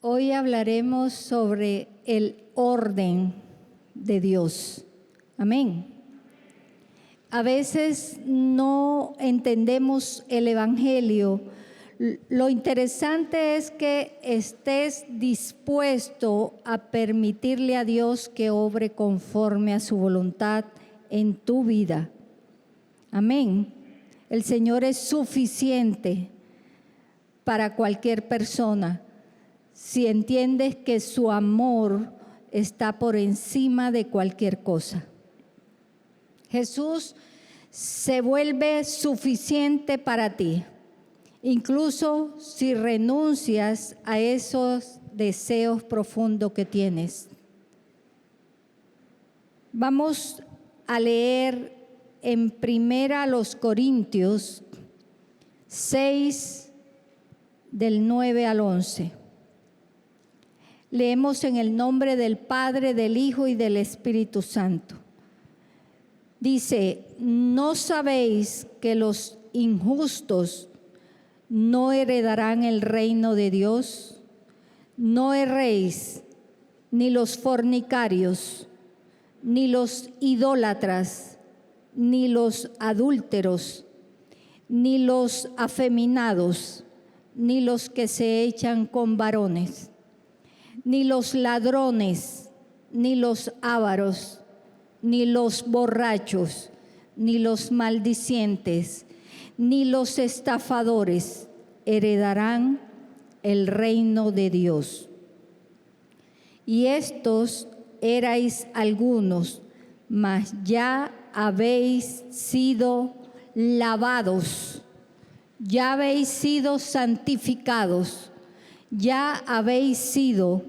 Hoy hablaremos sobre el orden de Dios. Amén. A veces no entendemos el Evangelio. Lo interesante es que estés dispuesto a permitirle a Dios que obre conforme a su voluntad en tu vida. Amén. El Señor es suficiente para cualquier persona si entiendes que su amor está por encima de cualquier cosa. Jesús se vuelve suficiente para ti, incluso si renuncias a esos deseos profundos que tienes. Vamos a leer en 1 Corintios 6, del 9 al 11. Leemos en el nombre del Padre, del Hijo y del Espíritu Santo. Dice: ¿no sabéis que los injustos no heredarán el reino de Dios? No erréis, ni los fornicarios, ni los idólatras, ni los adúlteros, ni los afeminados, ni los que se echan con varones, ni los ladrones, ni los ávaros, ni los borrachos, ni los maldicientes, ni los estafadores heredarán el reino de Dios. Y estos erais algunos, mas ya habéis sido lavados, ya habéis sido santificados, ya habéis sido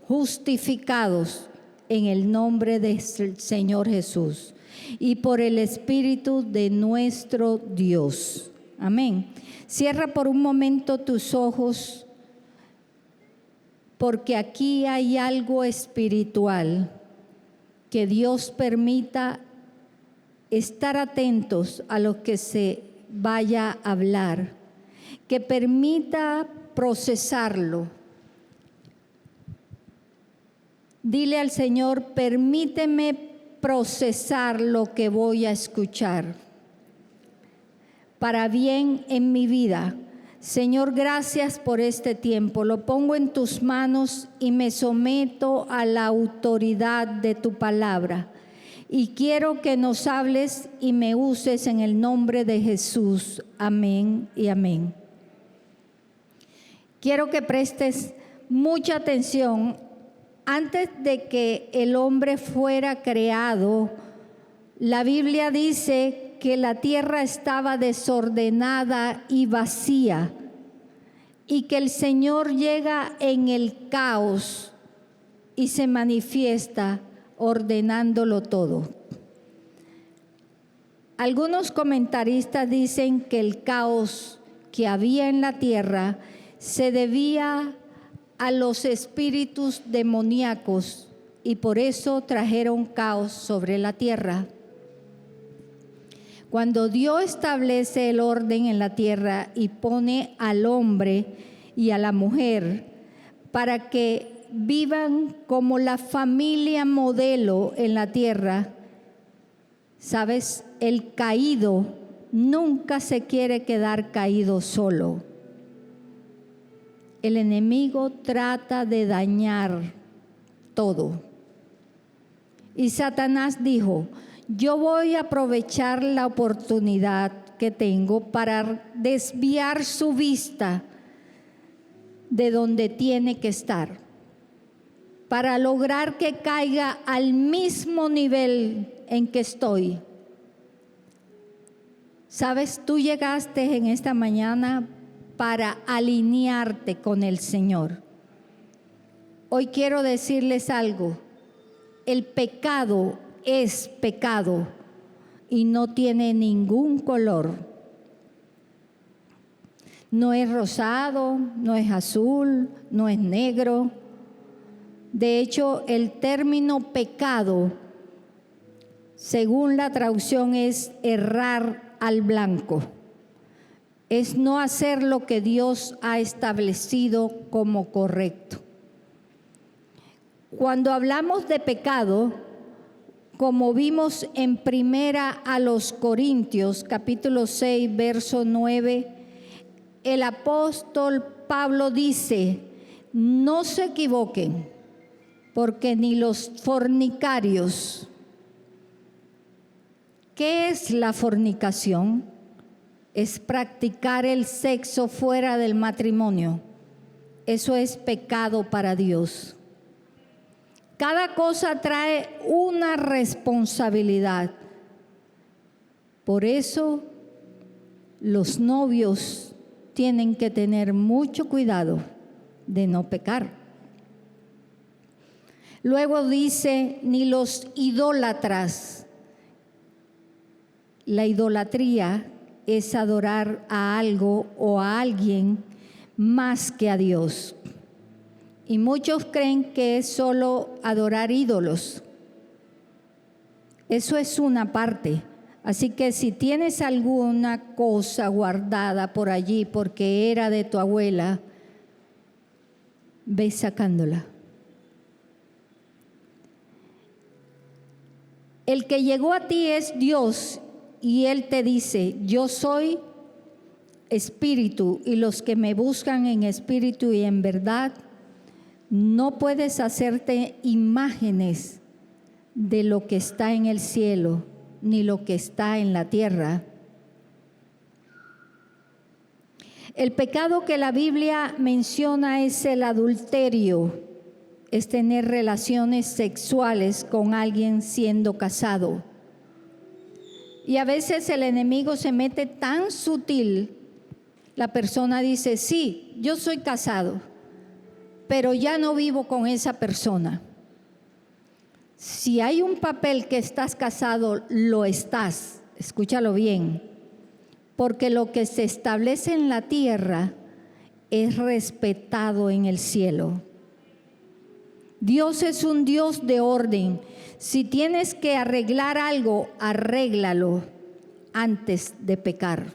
justificados en el nombre del Señor Jesús y por el Espíritu de nuestro Dios. Amén. Cierra por un momento tus ojos, porque aquí hay algo espiritual que Dios permita estar atentos a lo que se vaya a hablar, que permita procesarlo. Dile al Señor: permíteme procesar lo que voy a escuchar para bien en mi vida. Señor, gracias por este tiempo. Lo pongo en tus manos y me someto a la autoridad de tu palabra. Y quiero que nos hables y me uses en el nombre de Jesús. Amén y amén. Quiero que prestes mucha atención. Antes de que el hombre fuera creado, la Biblia dice que la tierra estaba desordenada y vacía, y que el Señor llega en el caos y se manifiesta ordenándolo todo. Algunos comentaristas dicen que el caos que había en la tierra se debía a los espíritus demoníacos y por eso trajeron caos sobre la tierra. Cuando Dios establece el orden en la tierra y pone al hombre y a la mujer para que vivan como la familia modelo en la tierra, ¿sabes? El caído nunca se quiere quedar caído solo. El enemigo trata de dañar todo. Y Satanás dijo: yo voy a aprovechar la oportunidad que tengo para desviar su vista de donde tiene que estar, para lograr que caiga al mismo nivel en que estoy. ¿Sabes? Tú llegaste en esta mañana para alinearte con el Señor. Hoy quiero decirles algo: el pecado es pecado y no tiene ningún color. No es rosado, no es azul, no es negro. De hecho, el término pecado, según la traducción, es errar al blanco. Es no hacer lo que Dios ha establecido como correcto. Cuando hablamos de pecado, como vimos en Primera a los Corintios, capítulo 6, verso 9, el apóstol Pablo dice: no se equivoquen, porque ni los fornicarios. ¿Qué es la fornicación? Es practicar el sexo fuera del matrimonio. Eso es pecado para Dios. Cada cosa trae una responsabilidad. Por eso los novios tienen que tener mucho cuidado de no pecar. Luego dice, ni los idólatras. La idolatría es adorar a algo o a alguien más que a Dios. Y muchos creen que es solo adorar ídolos. Eso es una parte. Así que si tienes alguna cosa guardada por allí porque era de tu abuela, ve sacándola. El que llegó a ti es Dios y Él te dice: yo soy espíritu, y los que me buscan en espíritu y en verdad. No puedes hacerte imágenes de lo que está en el cielo ni lo que está en la tierra. El pecado que la Biblia menciona es el adulterio, es tener relaciones sexuales con alguien siendo casado. Y a veces el enemigo se mete tan sutil, la persona dice: sí, yo soy casado, pero ya no vivo con esa persona. Si hay un papel que estás casado, lo estás, escúchalo bien, porque lo que se establece en la tierra es respetado en el cielo. Dios es un Dios de orden. Si tienes que arreglar algo, arréglalo antes de pecar.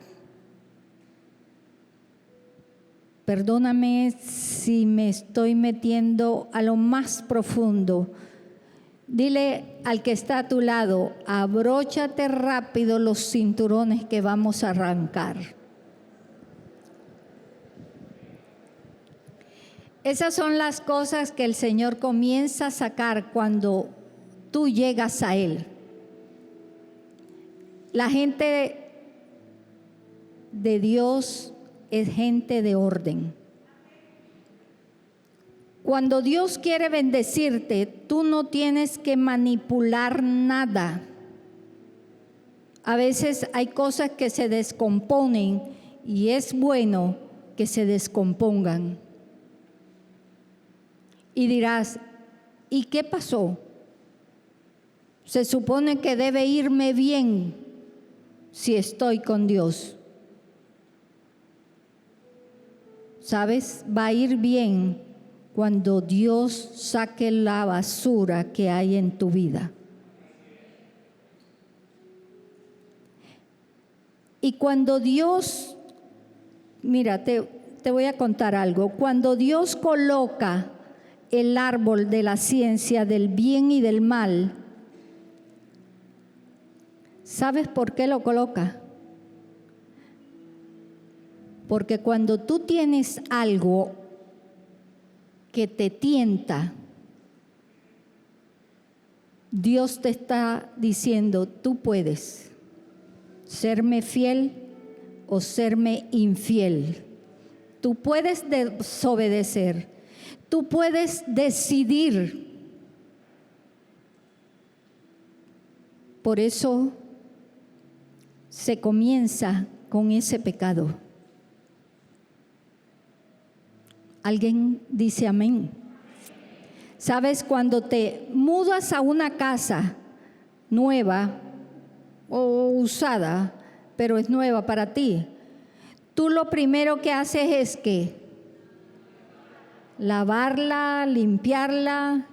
Perdóname si me estoy metiendo a lo más profundo. Dile al que está a tu lado: abróchate rápido los cinturones que vamos a arrancar. Esas son las cosas que el Señor comienza a sacar cuando tú llegas a Él. La gente de Dios es gente de orden. Cuando Dios quiere bendecirte, tú no tienes que manipular nada. A veces hay cosas que se descomponen y es bueno que se descompongan. Y dirás: ¿y qué pasó? Se supone que debe irme bien si estoy con Dios. ¿Sabes? Va a ir bien cuando Dios saque la basura que hay en tu vida. Y cuando Dios, mira, te voy a contar algo. Cuando Dios coloca el árbol de la ciencia del bien y del mal, ¿sabes por qué lo coloca? Porque cuando tú tienes algo que te tienta, Dios te está diciendo: tú puedes serme fiel o serme infiel. Tú puedes desobedecer. Tú puedes decidir. Por eso se comienza con ese pecado. ¿Alguien dice amén? ¿Sabes? Cuando te mudas a una casa nueva o usada, pero es nueva para ti, tú lo primero que haces es que lavarla, limpiarla.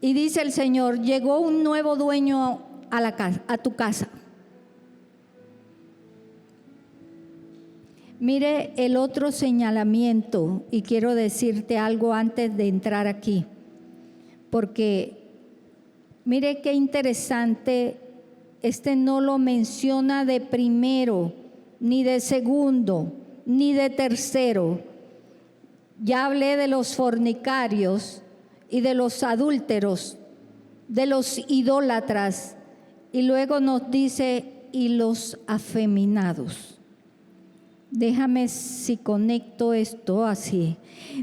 Y dice el Señor: llegó un nuevo dueño a la casa, a tu casa. Mire el otro señalamiento, y quiero decirte algo antes de entrar aquí, porque mire qué interesante, no lo menciona de primero, ni de segundo, ni de tercero. Ya hablé de los fornicarios y de los adúlteros, de los idólatras, y luego nos dice, y los afeminados. Déjame si conecto esto así.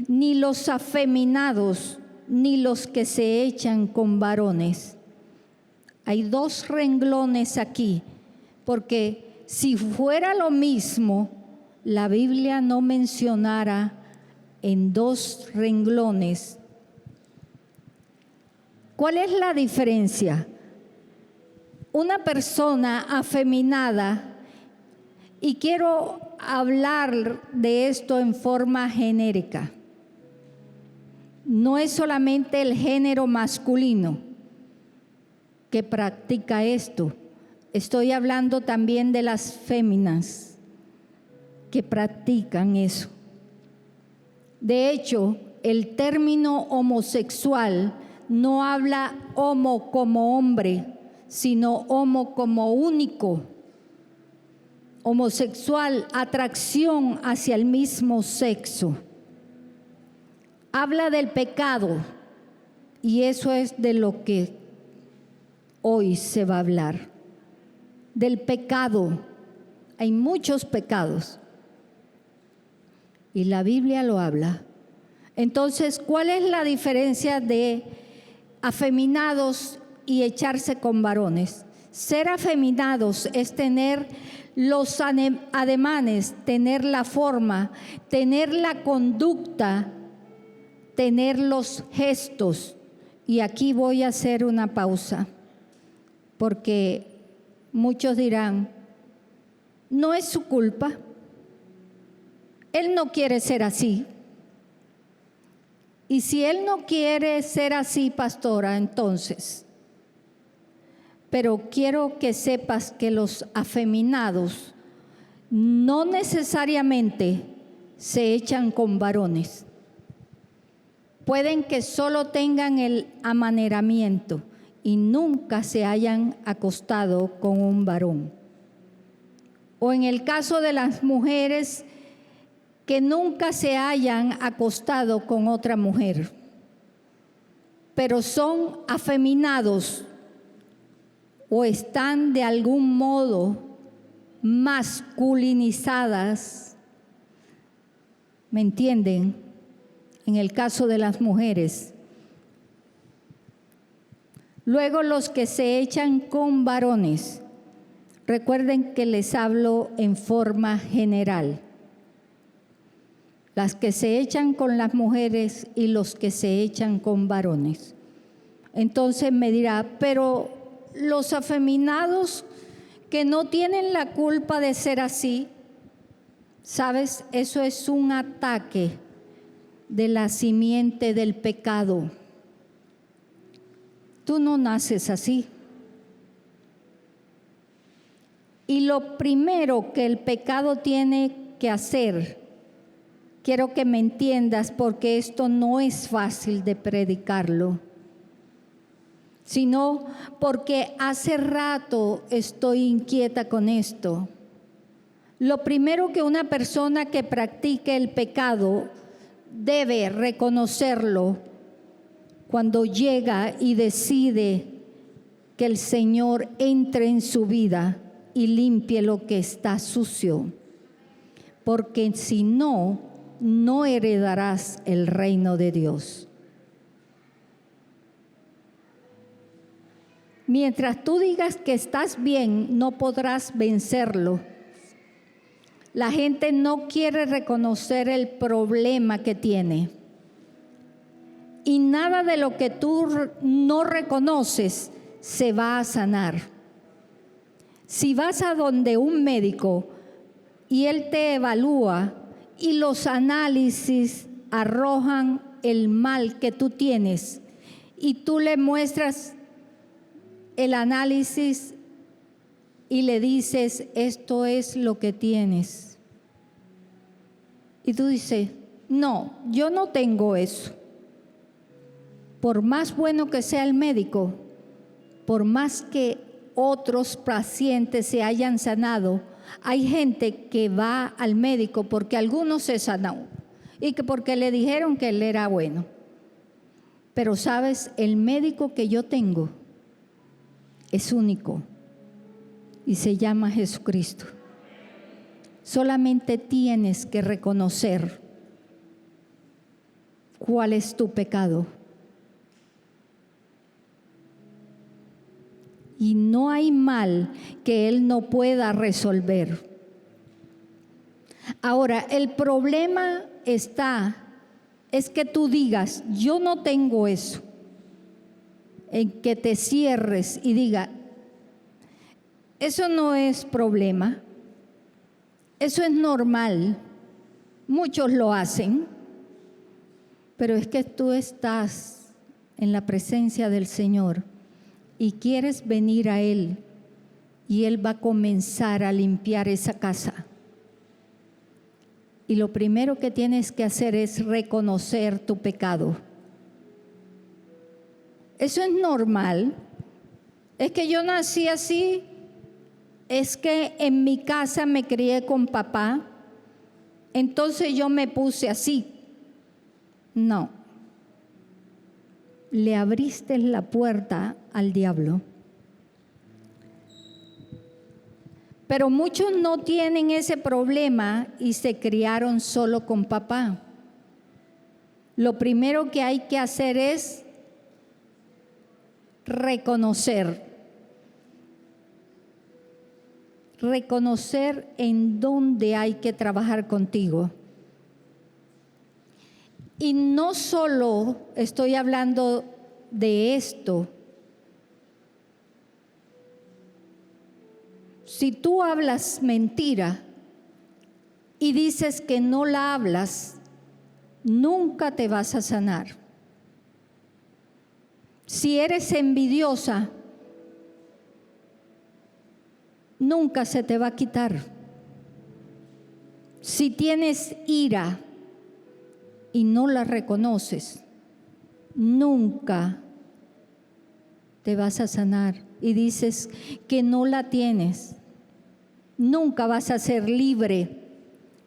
Ni los afeminados, ni los que se echan con varones. Hay dos renglones aquí, porque si fuera lo mismo, la Biblia no mencionara en dos renglones. ¿Cuál es la diferencia? Una persona afeminada, y quiero hablar de esto en forma genérica, no es solamente el género masculino que practica esto, estoy hablando también de las féminas que practican eso. De hecho, el término homosexual no habla homo como hombre, sino homo como único. Homosexual, atracción hacia el mismo sexo. Habla del pecado, y eso es de lo que hoy se va a hablar. Del pecado. Hay muchos pecados, y la Biblia lo habla. Entonces, ¿cuál es la diferencia de afeminados y echarse con varones? Ser afeminados es tener los ademanes, tener la forma, tener la conducta, tener los gestos. Y aquí voy a hacer una pausa, porque muchos dirán, no es su culpa, él no quiere ser así. Y si él no quiere ser así, pastora, entonces, pero quiero que sepas que los afeminados no necesariamente se echan con varones. Pueden que solo tengan el amaneramiento y nunca se hayan acostado con un varón. O en el caso de las mujeres, que nunca se hayan acostado con otra mujer, pero son afeminados o están de algún modo masculinizadas, ¿me entienden? En el caso de las mujeres. Luego los que se echan con varones, recuerden que les hablo en forma general. Las que se echan con las mujeres y los que se echan con varones. Entonces me dirá, pero los afeminados que no tienen la culpa de ser así, ¿sabes? Eso es un ataque de la simiente del pecado. Tú no naces así. Y lo primero que el pecado tiene que hacer, quiero que me entiendas porque esto no es fácil de predicarlo, sino porque hace rato estoy inquieta con esto. Lo primero que una persona que practique el pecado debe reconocerlo cuando llega y decide que el Señor entre en su vida y limpie lo que está sucio, porque si no, no heredarás el reino de Dios. Mientras tú digas que estás bien, no podrás vencerlo. La gente no quiere reconocer el problema que tiene. Y nada de lo que tú no reconoces se va a sanar. Si vas a donde un médico y él te evalúa y los análisis arrojan el mal que tú tienes y tú le muestras el análisis y le dices, esto es lo que tienes, Y tú dices, no, yo no tengo eso. Por más bueno que sea el médico, por más que otros pacientes se hayan sanado, hay gente que va al médico porque algunos se sanó y que porque le dijeron que él era bueno. Pero sabes, el médico que yo tengo es único y se llama Jesucristo. Solamente tienes que reconocer cuál es tu pecado. Y no hay mal que Él no pueda resolver. Ahora, el problema es que tú digas, yo no tengo eso. En que te cierres y diga, eso no es problema. Eso es normal, muchos lo hacen, pero es que tú estás en la presencia del Señor y quieres venir a Él y Él va a comenzar a limpiar esa casa. Y lo primero que tienes que hacer es reconocer tu pecado. Eso es normal, es que yo nací así. Es que en mi casa me crié con papá, entonces yo me puse así. No. Le abriste la puerta al diablo. Pero muchos no tienen ese problema y se criaron solo con papá. Lo primero que hay que hacer es reconocer en dónde hay que trabajar contigo. Y no solo estoy hablando de esto. Si tú hablas mentira y dices que no la hablas, nunca te vas a sanar. Si eres envidiosa, nunca se te va a quitar. Si tienes ira y no la reconoces, nunca te vas a sanar. Y dices que no la tienes, nunca vas a ser libre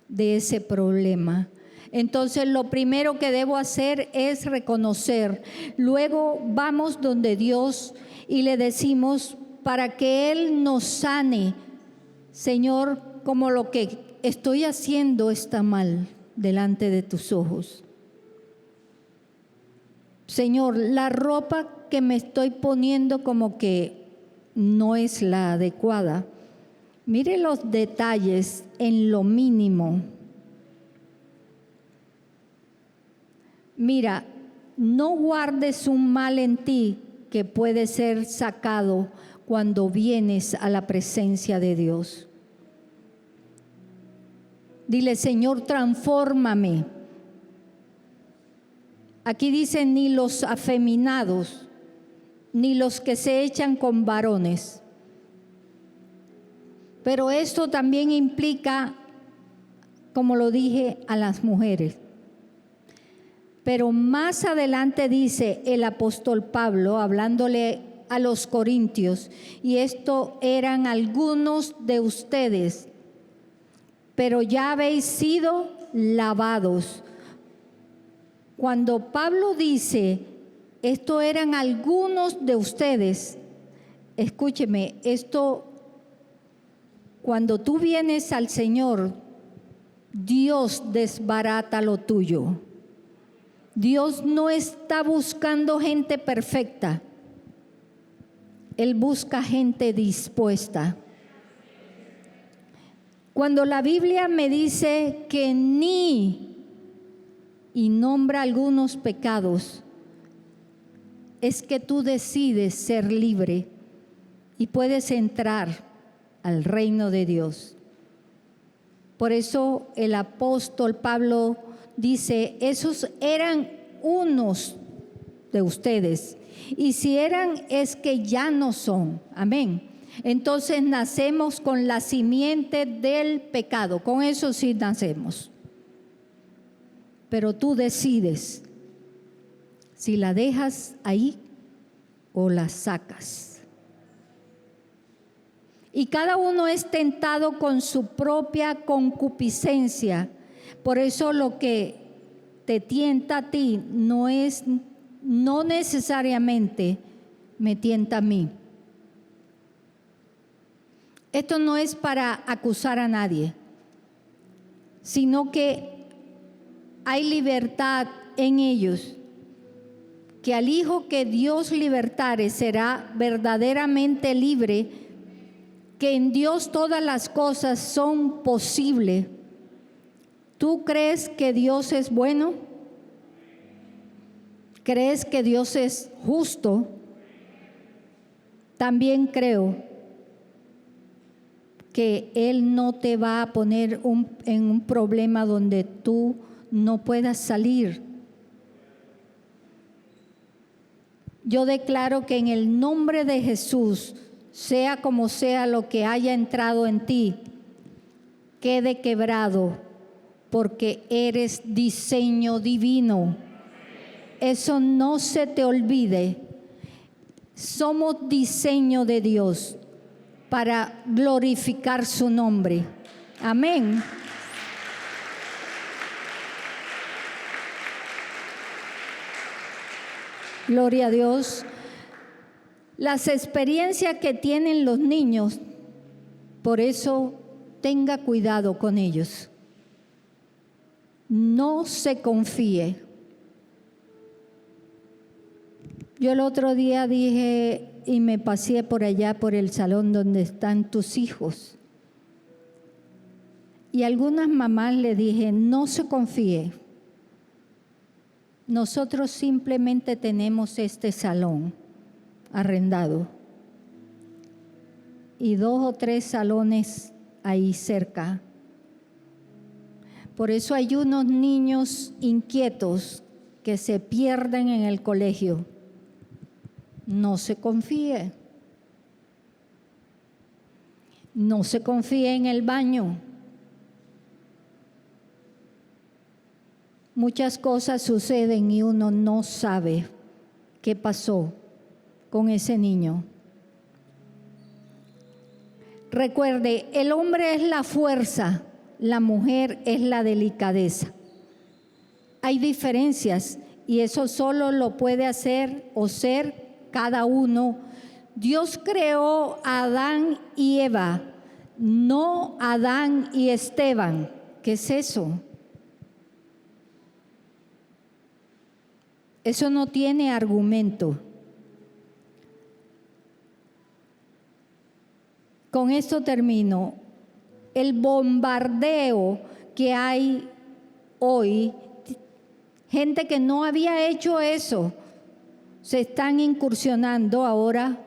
de ese problema. Entonces lo primero que debo hacer es reconocer. Luego vamos donde Dios y le decimos, para que Él nos sane, Señor, como lo que estoy haciendo está mal delante de tus ojos. Señor, la ropa que me estoy poniendo como que no es la adecuada. Mire los detalles en lo mínimo. Mira, no guardes un mal en ti que puede ser sacado cuando vienes a la presencia de Dios. Dile, Señor, transfórmame. Aquí dice, ni los afeminados, ni los que se echan con varones. Pero esto también implica, como lo dije, a las mujeres. Pero más adelante dice el apóstol Pablo, hablándole a los corintios, y esto eran algunos de ustedes, pero ya habéis sido lavados. Cuando Pablo dice, esto eran algunos de ustedes, escúcheme, esto, cuando tú vienes al Señor, Dios desbarata lo tuyo. Dios no está buscando gente perfecta. Él busca gente dispuesta. Cuando la Biblia me dice que y nombra algunos pecados, es que tú decides ser libre y puedes entrar al reino de Dios. Por eso el apóstol Pablo dice, esos eran unos de ustedes. Y si eran, es que ya no son. Amén. Entonces nacemos con la simiente del pecado. Con eso sí nacemos. pero tú decides si la dejas ahí o la sacas. Y cada uno es tentado con su propia concupiscencia. Por eso lo que te tienta a ti no necesariamente me tienta a mí. Esto no es para acusar a nadie, sino que hay libertad en ellos, que al hijo que Dios libertare será verdaderamente libre, que en Dios todas las cosas son posibles. ¿Tú crees que Dios es bueno? ¿Crees que Dios es justo? También creo que Él no te va a poner en un problema donde tú no puedas salir. Yo declaro que en el nombre de Jesús, sea como sea lo que haya entrado en ti, quede quebrado, porque eres diseño divino. Eso no se te olvide. Somos diseño de Dios para glorificar su nombre. Amén. Gloria a Dios. Las experiencias que tienen los niños, por eso tenga cuidado con ellos. No se confíe. Yo el otro día dije y me pasé por allá por el salón donde están tus hijos. Y a algunas mamás le dije, no se confíe. Nosotros simplemente tenemos este salón arrendado y 2 o 3 salones ahí cerca. Por eso hay unos niños inquietos que se pierden en el colegio. No se confíe. No se confíe en el baño. Muchas cosas suceden y uno no sabe qué pasó con ese niño. Recuerde, el hombre es la fuerza, la mujer es la delicadeza. Hay diferencias y eso solo lo puede hacer o ser cada uno. Dios creó a Adán y Eva, no Adán y Esteban. ¿Qué es eso? Eso no tiene argumento. Con esto termino. El bombardeo que hay hoy, gente que no había hecho eso, se están incursionando ahora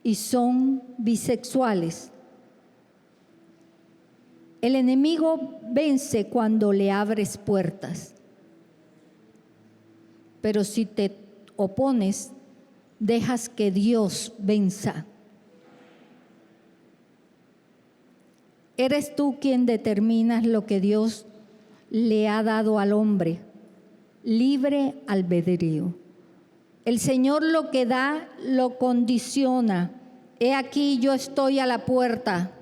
y son bisexuales. El enemigo vence cuando le abres puertas. Pero si te opones, dejas que Dios venza. Eres tú quien determinas lo que Dios le ha dado al hombre. Libre albedrío. El Señor lo que da, lo condiciona. He aquí yo estoy a la puerta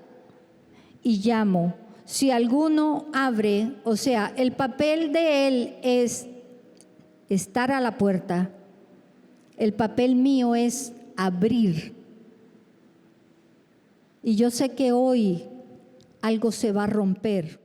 y llamo. Si alguno abre, o sea, el papel de Él es estar a la puerta. El papel mío es abrir. Y yo sé que hoy algo se va a romper.